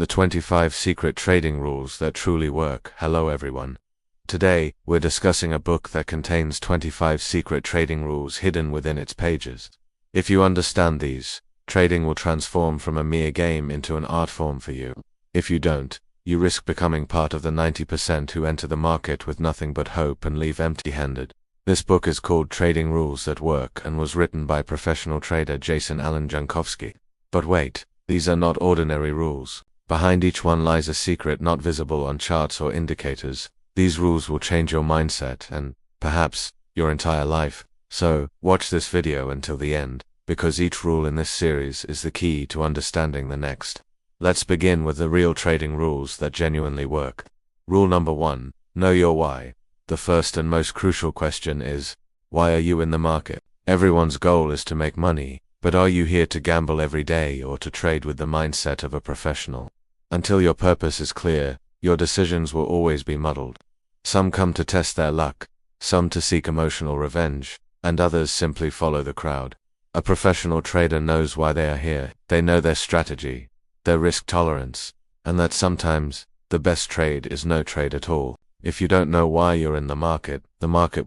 The 25 secret trading rules that truly work. Hello everyone. Today, we're discussing a book that contains 25 secret trading rules hidden within its pages. If you understand these, trading will transform from a mere game into an art form for you. If you don't, you risk becoming part of the 90% who enter the market with nothing but hope and leave empty-handed. This book is called Trading Rules That Work and was written by professional trader Jason Alan Jankovsky. But wait, these are not ordinary rules. Behind each one lies a secret not visible on charts or indicators. These rules will change your mindset and, perhaps, your entire life. So, watch this video until the end, because each rule in this series is the key to understanding the next. Let's begin with the real trading rules that genuinely work. Rule number 1. Know your why. The first and most crucial question is, why are you in the market? Everyone's goal is to make money, but are you here to gamble every day or to trade with the mindset of a professional? Until your purpose is clear, your decisions will always be muddled. Some come to test their luck, some to seek emotional revenge, and others simply follow the crowd. A professional trader knows why they are here. They know their strategy, their risk tolerance, and that sometimes, the best trade is no trade at all. If you don't know why you're in the market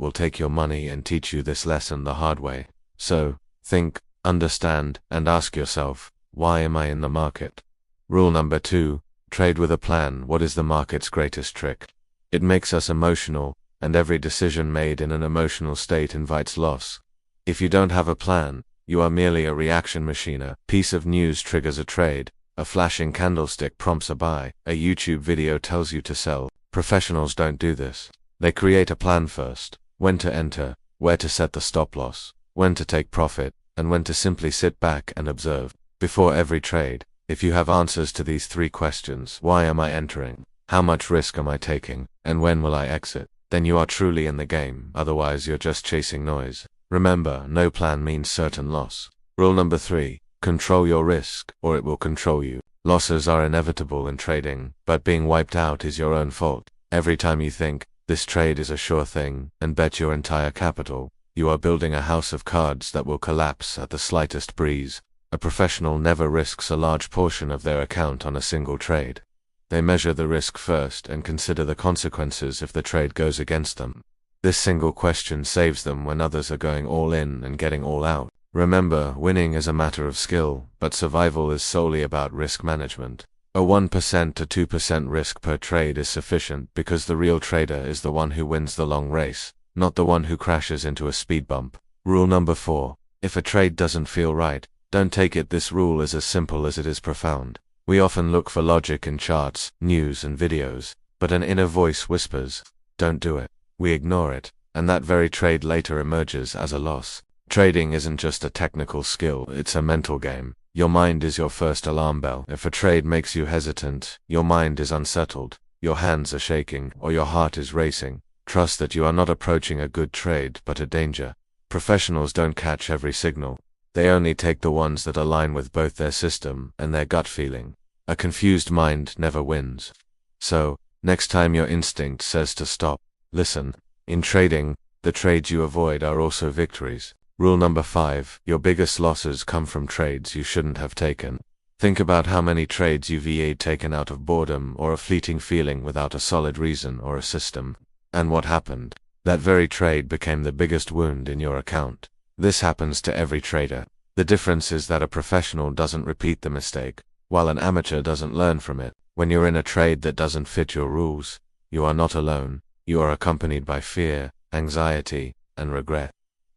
will take your money and teach you this lesson the hard way. So, think, understand, and ask yourself, why am I in the market? Rule number 2. Trade with a plan. What is the market's greatest trick? It makes us emotional, and every decision made in an emotional state invites loss. If you don't have a plan, you are merely a reaction machine. A piece of news triggers a trade, a flashing candlestick prompts a buy, a YouTube video tells you to sell. Professionals don't do this. They create a plan first: when to enter, where to set the stop loss, when to take profit, and when to simply sit back and observe. Before every trade, if you have answers to these 3 questions: why am I entering, how much risk am I taking, and when will I exit, then you are truly in the game. Otherwise you're just chasing noise. Remember, no plan means certain loss. Rule number 3. Control your risk, or it will control you. Losses are inevitable in trading, but being wiped out is your own fault. Every time you think, this trade is a sure thing, and bet your entire capital, you are building a house of cards that will collapse at the slightest breeze. A professional never risks a large portion of their account on a single trade. They measure the risk first and consider the consequences if the trade goes against them. This single question saves them when others are going all in and getting all out. Remember, winning is a matter of skill, but survival is solely about risk management. A 1% to 2% risk per trade is sufficient because the real trader is the one who wins the long race, not the one who crashes into a speed bump. Rule number 4. If a trade doesn't feel right, don't take it. This rule is as simple as it is profound. We often look for logic in charts, news, and videos, but an inner voice whispers, don't do it. We ignore it, and that very trade later emerges as a loss. Trading isn't just a technical skill, it's a mental game. Your mind is your first alarm bell. If a trade makes you hesitant, your mind is unsettled, your hands are shaking, or your heart is racing, trust that you are not approaching a good trade, but a danger. Professionals don't catch every signal. They only take the ones that align with both their system and their gut feeling. A confused mind never wins. So, next time your instinct says to stop, listen. In trading, the trades you avoid are also victories. Rule number 5. Your biggest losses come from trades you shouldn't have taken. Think about how many trades you've taken out of boredom or a fleeting feeling without a solid reason or a system. And what happened? That very trade became the biggest wound in your account. This happens to every trader. The difference is that a professional doesn't repeat the mistake, while an amateur doesn't learn from it. When you're in a trade that doesn't fit your rules, you are not alone. You are accompanied by fear, anxiety, and regret.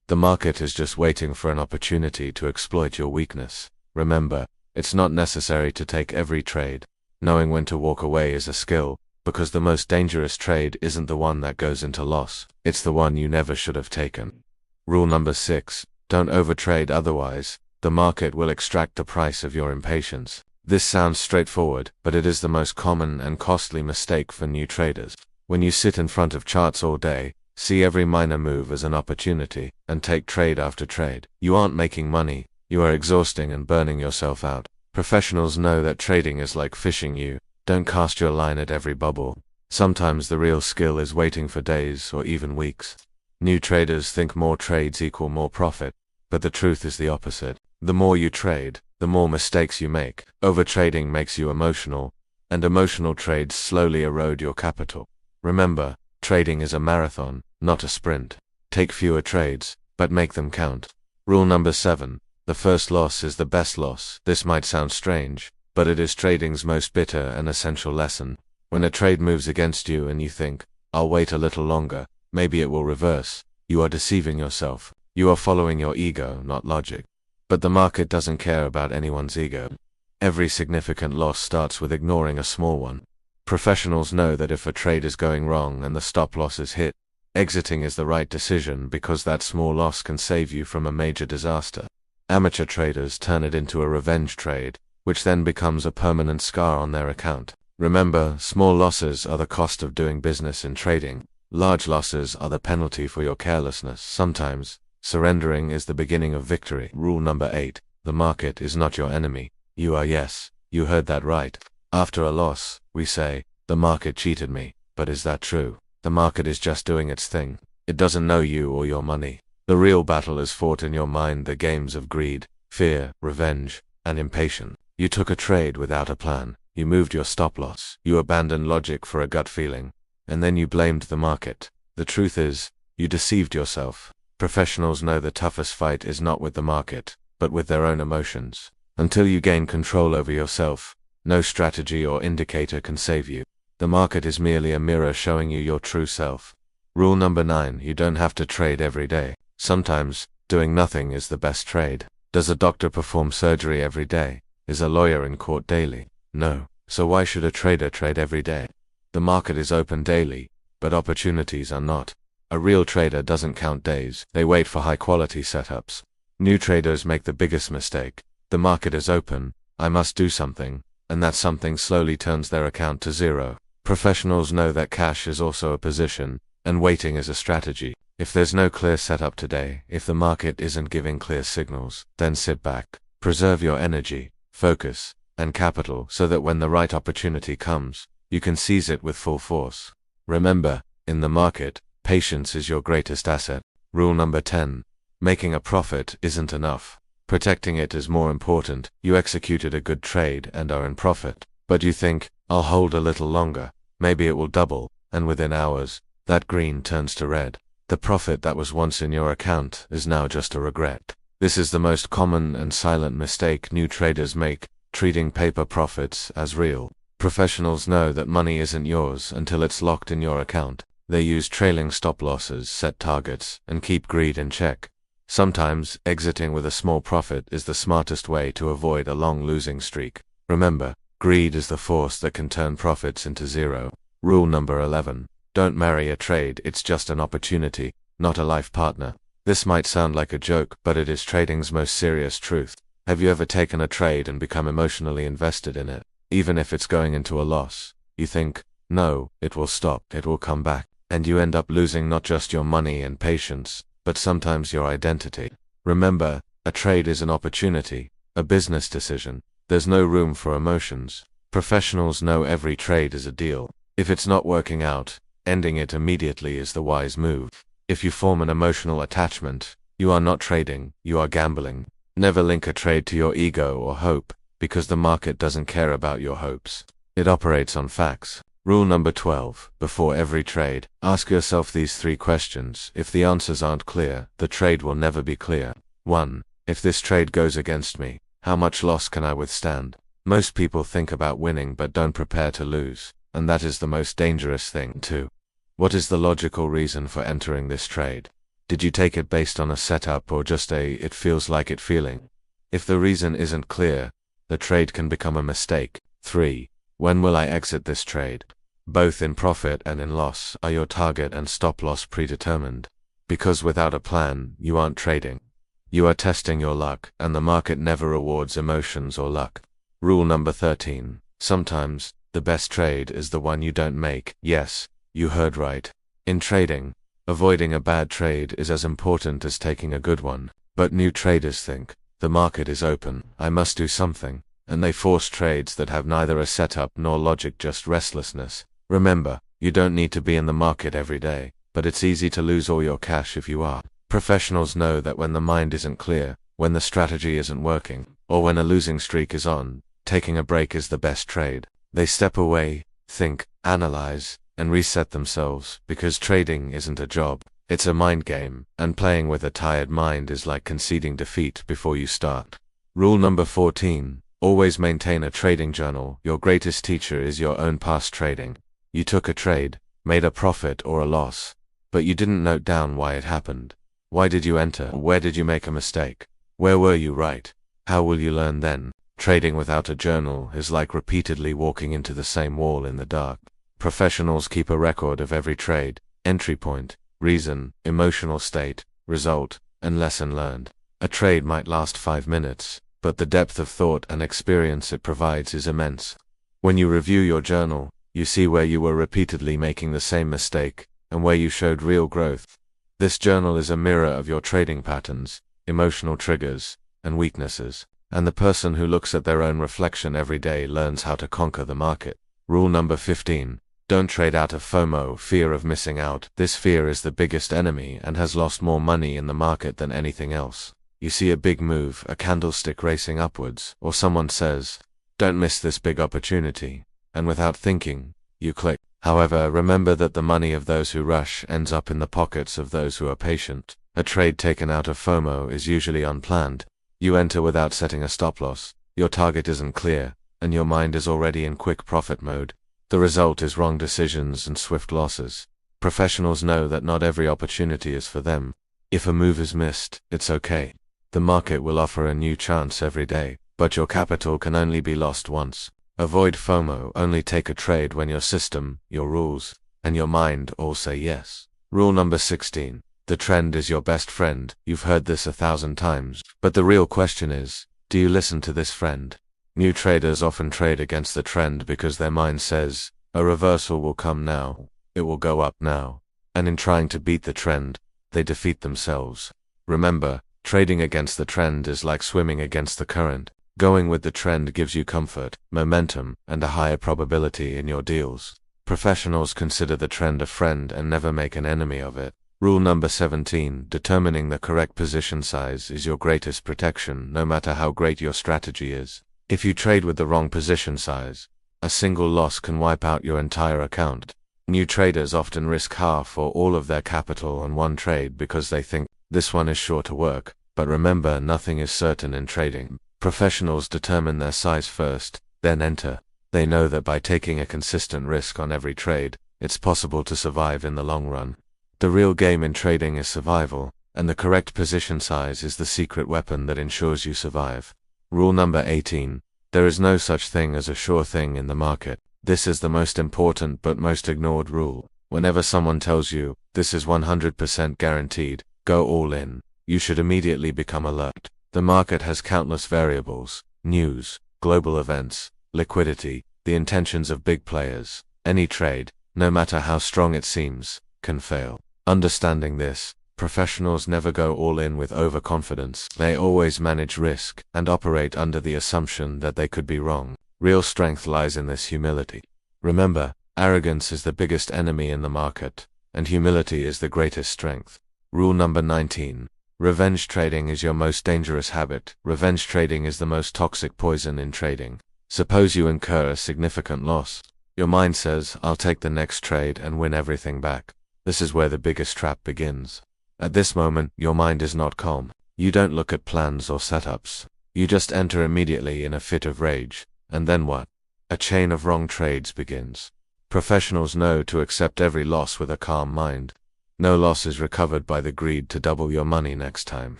The market is just waiting for an opportunity to exploit your weakness. Remember, it's not necessary to take every trade. Knowing when to walk away is a skill, because the most dangerous trade isn't the one that goes into loss, it's the one you never should have taken. Rule number 6. Don't overtrade, otherwise, the market will extract the price of your impatience. This sounds straightforward, but it is the most common and costly mistake for new traders. When you sit in front of charts all day, see every minor move as an opportunity, and take trade after trade, you aren't making money, you are exhausting and burning yourself out. Professionals know that trading is like fishing. You don't cast your line at every bubble. Sometimes the real skill is waiting for days or even weeks. New traders think more trades equal more profit, but the truth is the opposite. The more you trade, the more mistakes you make. Overtrading makes you emotional, and emotional trades slowly erode your capital. Remember, trading is a marathon, not a sprint. Take fewer trades, but make them count. Rule number 7. The first loss is the best loss. This might sound strange, but it is trading's most bitter and essential lesson. When a trade moves against you and you think, I'll wait a little longer, maybe it will reverse, you are deceiving yourself. You are following your ego, not logic. But the market doesn't care about anyone's ego. Every significant loss starts with ignoring a small one. Professionals know that if a trade is going wrong and the stop loss is hit, exiting is the right decision because that small loss can save you from a major disaster. Amateur traders turn it into a revenge trade, which then becomes a permanent scar on their account. Remember, small losses are the cost of doing business in trading. Large losses are the penalty for your carelessness. Sometimes, surrendering is the beginning of victory. Rule number 8. The market is not your enemy. You are. Yes, you heard that right. After a loss, we say, the market cheated me. But is that true? The market is just doing its thing. It doesn't know you or your money. The real battle is fought in your mind, the games of greed, fear, revenge, and impatience. You took a trade without a plan. You moved your stop loss. You abandoned logic for a gut feeling. And then you blamed the market. The truth is, you deceived yourself. Professionals know the toughest fight is not with the market, but with their own emotions. Until you gain control over yourself, no strategy or indicator can save you. The market is merely a mirror showing you your true self. Rule number 9. You don't have to trade every day. Sometimes, doing nothing is the best trade. Does a doctor perform surgery every day? Is a lawyer in court daily? No. So why should a trader trade every day? The market is open daily, but opportunities are not. A real trader doesn't count days. They wait for high-quality setups. New traders make the biggest mistake. The market is open, I must do something, and that something slowly turns their account to zero. Professionals know that cash is also a position, and waiting is a strategy. If there's no clear setup today, if the market isn't giving clear signals, then sit back. Preserve your energy, focus, and capital so that when the right opportunity comes, you can seize it with full force. Remember, in the market, patience is your greatest asset. Rule number 10. Making a profit isn't enough. Protecting it is more important. You executed a good trade and are in profit. But you think, I'll hold a little longer, maybe it will double, and within hours, that green turns to red. The profit that was once in your account is now just a regret. This is the most common and silent mistake new traders make, treating paper profits as real. Professionals know that money isn't yours until it's locked in your account. They use trailing stop losses, set targets, and keep greed in check. Sometimes, exiting with a small profit is the smartest way to avoid a long losing streak. Remember, greed is the force that can turn profits into zero. Rule number 11. Don't marry a trade, it's just an opportunity, not a life partner. This might sound like a joke, but it is trading's most serious truth. Have you ever taken a trade and become emotionally invested in it? Even if it's going into a loss, you think, no, it will stop, it will come back, and you end up losing not just your money and patience, but sometimes your identity. Remember, a trade is an opportunity, a business decision. There's no room for emotions. Professionals know every trade is a deal. If it's not working out, ending it immediately is the wise move. If you form an emotional attachment, you are not trading, you are gambling. Never link a trade to your ego or hope, because the market doesn't care about your hopes. It operates on facts. Rule number 12. Before every trade, ask yourself these 3 questions. If the answers aren't clear, the trade will never be clear. 1. If this trade goes against me, how much loss can I withstand? Most people think about winning but don't prepare to lose, and that is the most dangerous thing. 2. What is the logical reason for entering this trade? Did you take it based on a setup or just it feels like it feeling? If the reason isn't clear, the trade can become a mistake. 3. When will I exit this trade? Both in profit and in loss, are your target and stop loss predetermined? Because without a plan, you aren't trading. You are testing your luck, and the market never rewards emotions or luck. Rule number 13. Sometimes, the best trade is the one you don't make. Yes, you heard right. In trading, avoiding a bad trade is as important as taking a good one. But new traders think, the market is open, I must do something, and they force trades that have neither a setup nor logic, just restlessness. Remember, you don't need to be in the market every day, but it's easy to lose all your cash if you are. Professionals know that when the mind isn't clear, when the strategy isn't working, or when a losing streak is on, taking a break is the best trade. They step away, think, analyze, and reset themselves, because trading isn't a job, it's a mind game, and playing with a tired mind is like conceding defeat before you start. Rule number 14. Always maintain a trading journal. Your greatest teacher is your own past trading. You took a trade, made a profit or a loss, but you didn't note down why it happened. Why did you enter? Where did you make a mistake? Where were you right? How will you learn then? Trading without a journal is like repeatedly walking into the same wall in the dark. Professionals keep a record of every trade, entry point, reason, emotional state, result, and lesson learned. A trade might last 5 minutes, but the depth of thought and experience it provides is immense. When you review your journal, you see where you were repeatedly making the same mistake, and where you showed real growth. This journal is a mirror of your trading patterns, emotional triggers, and weaknesses, and the person who looks at their own reflection every day learns how to conquer the market. Rule number 15. Don't trade out of FOMO, fear of missing out. This fear is the biggest enemy and has lost more money in the market than anything else. You see a big move, a candlestick racing upwards, or someone says, "Don't miss this big opportunity," and without thinking, you click. However, remember that the money of those who rush ends up in the pockets of those who are patient. A trade taken out of FOMO is usually unplanned. You enter without setting a stop loss, your target isn't clear, and your mind is already in quick profit mode. The result is wrong decisions and swift losses. Professionals know that not every opportunity is for them. If a move is missed, it's okay. The market will offer a new chance every day, but your capital can only be lost once. Avoid FOMO, only take a trade when your system, your rules, and your mind all say yes. Rule number 16. The trend is your best friend. You've heard this 1,000 times, but the real question is, do you listen to this friend? New traders often trade against the trend because their mind says, a reversal will come now, it will go up now, and in trying to beat the trend, they defeat themselves. Remember, trading against the trend is like swimming against the current. Going with the trend gives you comfort, momentum, and a higher probability in your deals. Professionals consider the trend a friend and never make an enemy of it. Rule number 17. Determining the correct position size is your greatest protection, no matter how great your strategy is. If you trade with the wrong position size, a single loss can wipe out your entire account. New traders often risk half or all of their capital on one trade because they think, this one is sure to work. But remember, nothing is certain in trading. Professionals determine their size first, then enter. They know that by taking a consistent risk on every trade, it's possible to survive in the long run. The real game in trading is survival, and the correct position size is the secret weapon that ensures you survive. Rule number 18. There is no such thing as a sure thing in the market. This is the most important but most ignored rule. Whenever someone tells you, this is 100% guaranteed, go all in, you should immediately become alert. The market has countless variables: news, global events, liquidity, the intentions of big players. Any trade, no matter how strong it seems, can fail. Understanding this, professionals never go all in with overconfidence. They always manage risk and operate under the assumption that they could be wrong. Real strength lies in this humility. Remember, arrogance is the biggest enemy in the market, and humility is the greatest strength. Rule number 19. Revenge trading is your most dangerous habit. Revenge trading is the most toxic poison in trading. Suppose you incur a significant loss. Your mind says, I'll take the next trade and win everything back. This is where the biggest trap begins. At this moment, your mind is not calm. You don't look at plans or setups. You just enter immediately in a fit of rage. And then what? A chain of wrong trades begins. Professionals know to accept every loss with a calm mind. No loss is recovered by the greed to double your money next time.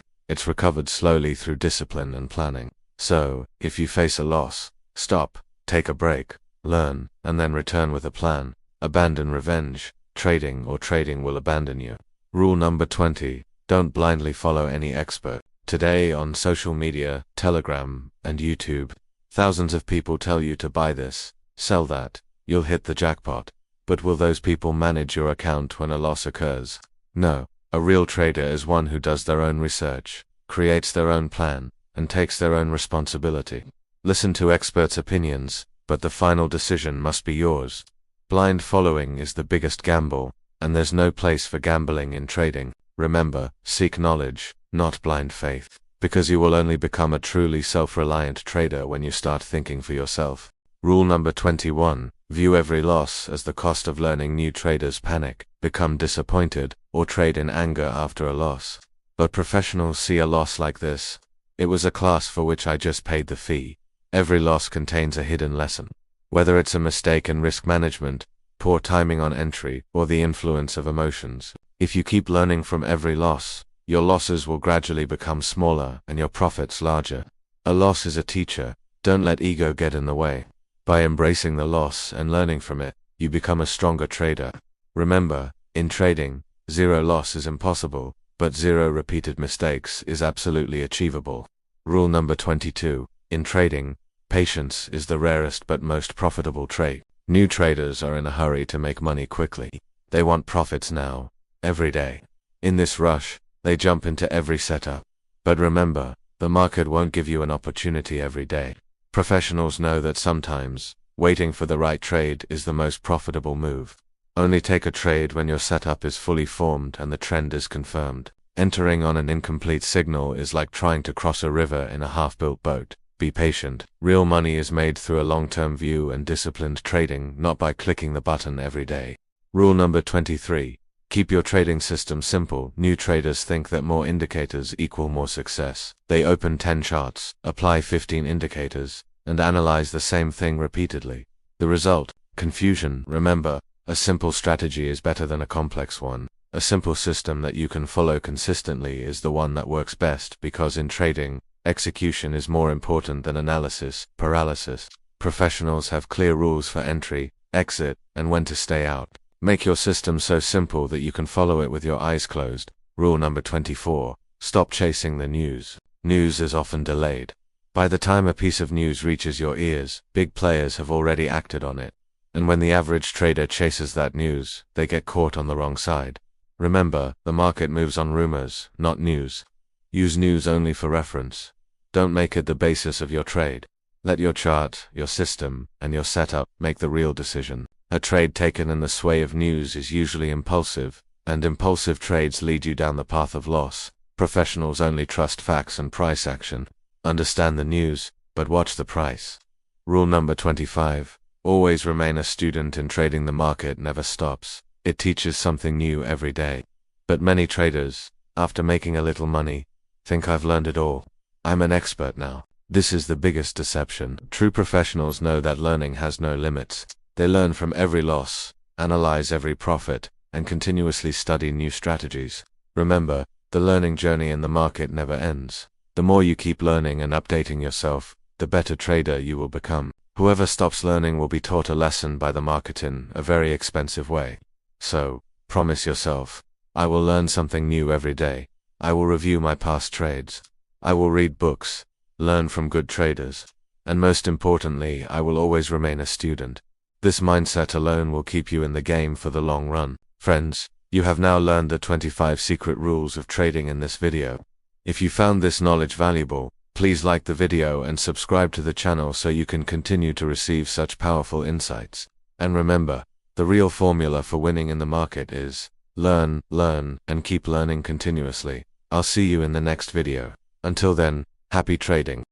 It's recovered slowly through discipline and planning. So, if you face a loss, stop, take a break, learn, and then return with a plan. Abandon revenge. Trading will abandon you. Rule number 20. Don't blindly follow any expert. Today on social media, Telegram, and YouTube, thousands of people tell you to buy this, sell that, you'll hit the jackpot. But will those people manage your account when a loss occurs? No. A real trader is one who does their own research, creates their own plan, and takes their own responsibility. Listen to experts' opinions, but the final decision must be yours. Blind following is the biggest gamble, and there's no place for gambling in trading. Remember, seek knowledge, not blind faith, because you will only become a truly self-reliant trader when you start thinking for yourself. Rule number 21. View every loss as the cost of learning. New traders panic, become disappointed, or trade in anger after a loss. But professionals see a loss like this. It was a class for which I just paid the fee. Every loss contains a hidden lesson. Whether it's a mistake in risk management, poor timing on entry, or the influence of emotions. If you keep learning from every loss, your losses will gradually become smaller and your profits larger. A loss is a teacher. Don't let ego get in the way. By embracing the loss and learning from it, you become a stronger trader. Remember, in trading, zero loss is impossible, but zero repeated mistakes is absolutely achievable. Rule number 22. In trading, patience is the rarest but most profitable trait. New traders are in a hurry to make money quickly. They want profits now, every day. In this rush, they jump into every setup. But remember, the market won't give you an opportunity every day. Professionals know that sometimes, waiting for the right trade is the most profitable move. Only take a trade when your setup is fully formed and the trend is confirmed. Entering on an incomplete signal is like trying to cross a river in a half-built boat. Be patient. Real money is made through a long-term view and disciplined trading, not by clicking the button every day. Rule number 23. Keep your trading system simple. New traders think that more indicators equal more success. They open 10 charts, apply 15 indicators, and analyze the same thing repeatedly. The result? Confusion. Remember, a simple strategy is better than a complex one. A simple system that you can follow consistently is the one that works best, because in trading, execution is more important than analysis, paralysis. Professionals have clear rules for entry, exit, and when to stay out. Make your system so simple that you can follow it with your eyes closed. Rule number 24. Stop chasing the news. News is often delayed. By the time a piece of news reaches your ears, big players have already acted on it. And when the average trader chases that news, they get caught on the wrong side. Remember, the market moves on rumors, not news. Use news only for reference. Don't make it the basis of your trade. Let your chart, your system, and your setup make the real decision. A trade taken in the sway of news is usually impulsive, and impulsive trades lead you down the path of loss. Professionals only trust facts and price action. Understand the news, but watch the price. Rule number 25. Always remain a student in trading. The market never stops. It teaches something new every day. But many traders, after making a little money, think I've learned it all. I'm an expert now. This is the biggest deception. True professionals know that learning has no limits. They learn from every loss, analyze every profit, and continuously study new strategies. Remember, the learning journey in the market never ends. The more you keep learning and updating yourself, the better trader you will become. Whoever stops learning will be taught a lesson by the market in a very expensive way. So, promise yourself, I will learn something new every day. I will review my past trades. I will read books, learn from good traders, and most importantly, I will always remain a student. This mindset alone will keep you in the game for the long run. Friends, you have now learned the 25 secret rules of trading in this video. If you found this knowledge valuable, please like the video and subscribe to the channel so you can continue to receive such powerful insights. And remember, the real formula for winning in the market is learn, and keep learning continuously. I'll see you in the next video. Until then, happy trading.